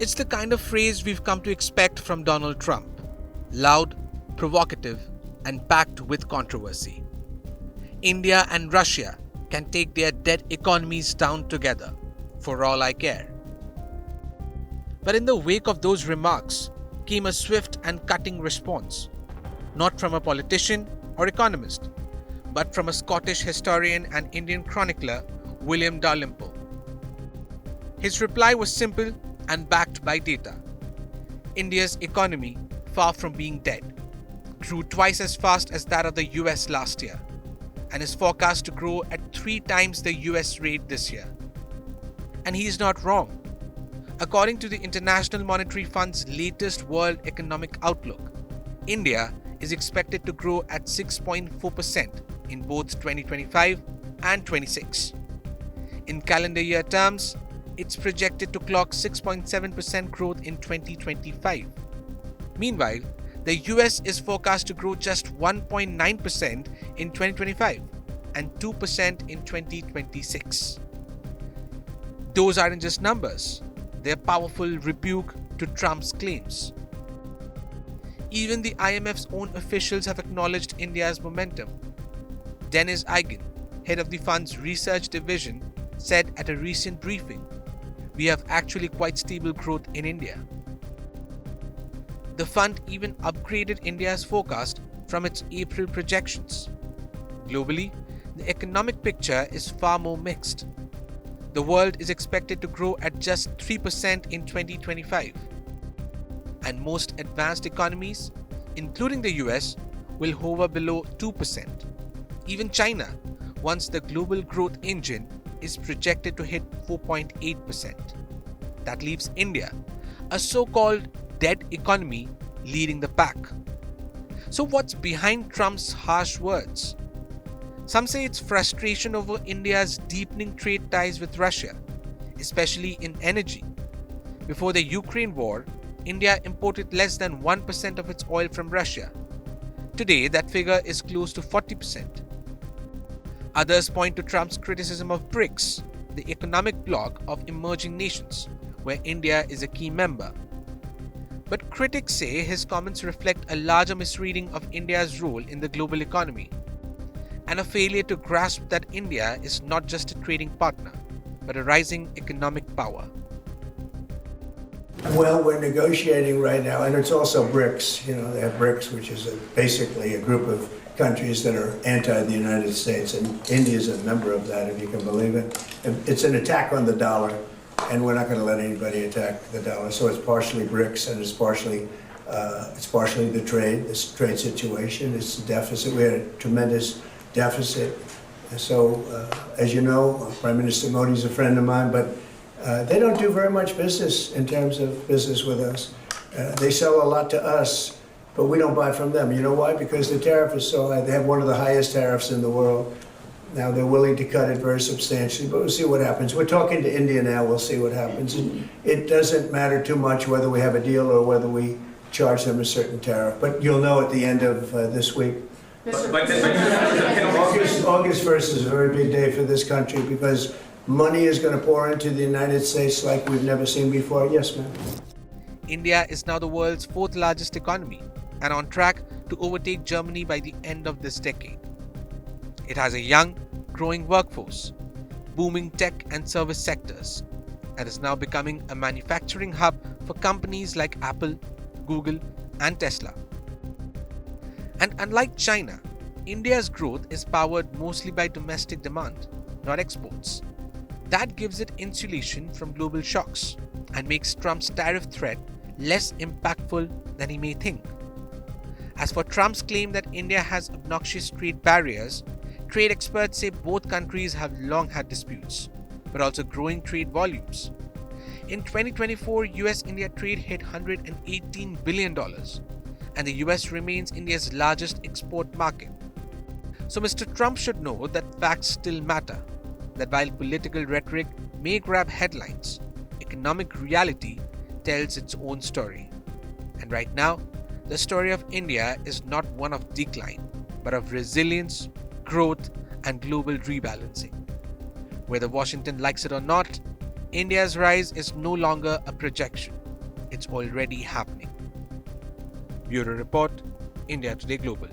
It's the kind of phrase we've come to expect from Donald Trump. Loud, provocative, and packed with controversy. India and Russia can take their dead economies down together, for all I care. But in the wake of those remarks came a swift and cutting response, not from a politician or economist, but from a Scottish historian and Indian chronicler, William Dalrymple. His reply was simple and backed by data. India's economy, far from being dead, grew twice as fast as that of the US last year, and is forecast to grow at 3 times the US rate this year. And he is not wrong. According to the International Monetary Fund's latest World Economic Outlook, India is expected to grow at 6.4% in both 2025 and 26. In calendar year terms, it's projected to clock 6.7% growth in 2025. Meanwhile, the US is forecast to grow just 1.9% in 2025 and 2% in 2026. Those aren't just numbers, they're powerful rebuke to Trump's claims. Even the IMF's own officials have acknowledged India's momentum. Dennis Eigen, head of the fund's research division, said at a recent briefing, "We have actually quite stable growth in India." The fund even upgraded India's forecast from its April projections. Globally, the economic picture is far more mixed. The world is expected to grow at just 3% in 2025. And most advanced economies, including the US, will hover below 2%. Even China, once the global growth engine, is projected to hit 4.8%. That leaves India, a so-called dead economy, leading the pack. So what's behind Trump's harsh words? Some say it's frustration over India's deepening trade ties with Russia, especially in energy. Before the Ukraine war, India imported less than 1% of its oil from Russia. Today, that figure is close to 40%. Others point to Trump's criticism of BRICS, the economic bloc of emerging nations, where India is a key member. But critics say his comments reflect a larger misreading of India's role in the global economy, and a failure to grasp that India is not just a trading partner, but a rising economic power. Well, we're negotiating right now, and it's also BRICS. They have BRICS, which is basically a group of countries that are anti the United States, and India is a member of that, if you can believe it. And it's an attack on the dollar, and we're not going to let anybody attack the dollar. So it's partially BRICS, and it's partially the trade situation. It's the deficit. We had a tremendous deficit. So, as you know, Prime Minister Modi is a friend of mine, but they don't do very much business in terms of business with us. They sell a lot to us, but we don't buy from them. You know why? Because the tariff is so high. They have one of the highest tariffs in the world. Now they're willing to cut it very substantially, but we'll see what happens. We're talking to India now. We'll see what happens. It doesn't matter too much whether we have a deal or whether we charge them a certain tariff. But you'll know at the end of this week. August 1st is a very big day for this country because money is going to pour into the United States like we've never seen before. Yes, ma'am. India is now the world's 4th largest economy and on track to overtake Germany by the end of this decade. It has a young, growing workforce, booming tech and service sectors, and is now becoming a manufacturing hub for companies like Apple, Google, and Tesla. And unlike China, India's growth is powered mostly by domestic demand, not exports. That gives it insulation from global shocks and makes Trump's tariff threat less impactful than he may think. As for Trump's claim that India has obnoxious trade barriers, trade experts say both countries have long had disputes, but also growing trade volumes. In 2024, US-India trade hit $118 billion, and the US remains India's largest export market. So Mr. Trump should know that facts still matter, that while political rhetoric may grab headlines, economic reality tells its own story. And right now, the story of India is not one of decline, but of resilience, growth, and global rebalancing. Whether Washington likes it or not, India's rise is no longer a projection. it's already happening. Bureau Report, India Today Global.